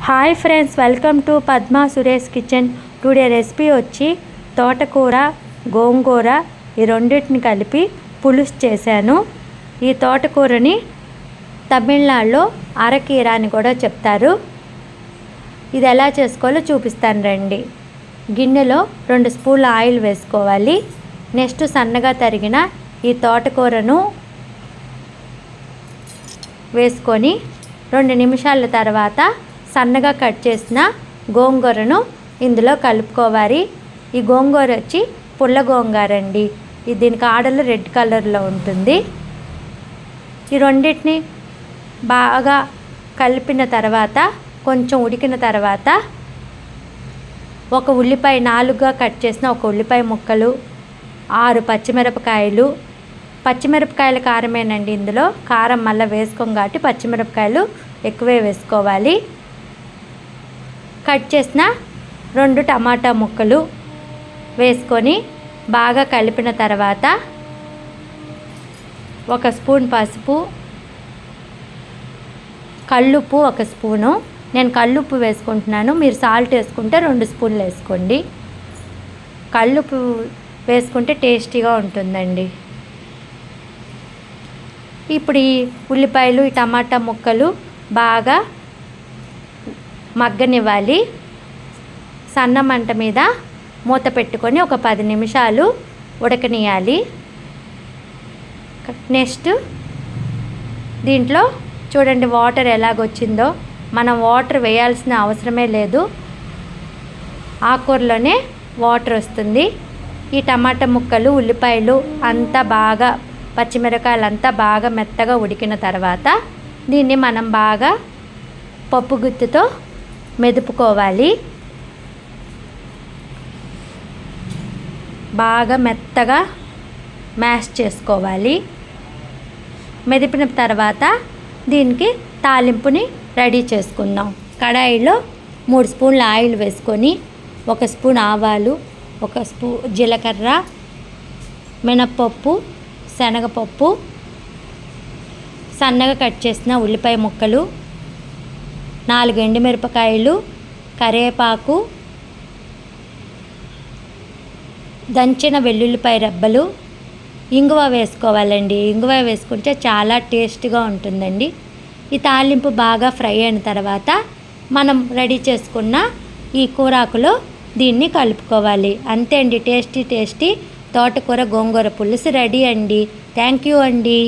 Hi friends, welcome to Padma Suresh kitchen. Today recipe వచ్చి తోటకూర గోంగూర ఈ రెండింటిని కలిపి పులుసు చేశాను. ఈ తోటకూరని తమిళనాడులో అరకీర అని కూడా చెప్తారు. ఇది ఎలా చేసుకోవాలో చూపిస్తాను రండి. గిన్నెలో 2 స్పూన్ల ఆయిల్ వేసుకోవాలి. నెక్స్ట్ సన్నగా తరిగిన ఈ తోటకూరను వేసుకొని 2 నిమిషాల తర్వాత సన్నగా కట్ చేసిన గోంగూరను ఇందులో కలుపుకోవాలి. ఈ గోంగూర వచ్చి పుల్ల గోంగూర అండి. దీనికి ఆడలు రెడ్ కలర్లో ఉంటుంది. ఈ రెండింటిని బాగా కలిపిన తర్వాత కొంచెం ఉడికిన తర్వాత ఒక ఉల్లిపాయ 4గా కట్ చేసిన ఒక ఉల్లిపాయ ముక్కలు, 6 పచ్చిమిరపకాయలు. పచ్చిమిరపకాయల కారమేనండి, ఇందులో కారం మళ్ళీ వేసుకోం కాబట్టి పచ్చిమిరపకాయలు ఎక్కువే వేసుకోవాలి. కట్ చేసిన 2 టమాటా ముక్కలు వేసుకొని బాగా కలిపిన తర్వాత 1 స్పూన్ పసుపు, కల్లుప్పు 1 స్పూను. నేను కల్లుప్పు వేసుకుంటున్నాను, మీరు సాల్ట్ వేసుకుంటే 2 స్పూన్లు వేసుకోండి. కల్లుప్పు వేసుకుంటే టేస్టీగా ఉంటుందండి. ఇప్పుడు ఈ ఉల్లిపాయలు ఈ టమాటా ముక్కలు బాగా మగ్గనివ్వాలి. సన్న మంట మీద మూత పెట్టుకొని ఒక 10 నిమిషాలు ఉడకనియాలి. నెక్స్ట్ దీంట్లో చూడండి వాటర్ ఎలాగొచ్చిందో. మనం వాటర్ వేయాల్సిన అవసరమే లేదు, ఆకుకూరలోనే వాటర్ వస్తుంది. ఈ టమాటా ముక్కలు ఉల్లిపాయలు అంతా బాగా పచ్చిమిరపకాయలు అంతా బాగా మెత్తగా ఉడికిన తర్వాత దీన్ని మనం బాగా పప్పు గుత్తితో మెదుపుకోవాలి. బాగా మెత్తగా మ్యాష్ చేసుకోవాలి. మెదిపిన తర్వాత దీనికి తాలింపుని రెడీ చేసుకుందాం. కడాయిలో 3 స్పూన్ల ఆయిల్ వేసుకొని 1 స్పూన్ ఆవాలు, 1 స్పూన్ జీలకర్ర, మినప్పప్పు, శనగపప్పు, సన్నగా కట్ చేసిన ఉల్లిపాయ ముక్కలు, 4 ఎండుమిరపకాయలు, కరివేపాకు, దంచిన వెల్లుల్లిపాయ రెబ్బలు, ఇంగువ వేసుకోవాలండి. ఇంగువ వేసుకుంటే చాలా టేస్ట్గా ఉంటుందండి. ఈ తాలింపు బాగా ఫ్రై అయిన తర్వాత మనం రెడీ చేసుకున్న ఈ కూరాకులో దీన్ని కలుపుకోవాలి. అంతే అండి, టేస్టీ తోటకూర గోంగూర పులుసు రెడీ అండి. థ్యాంక్ యూ అండి.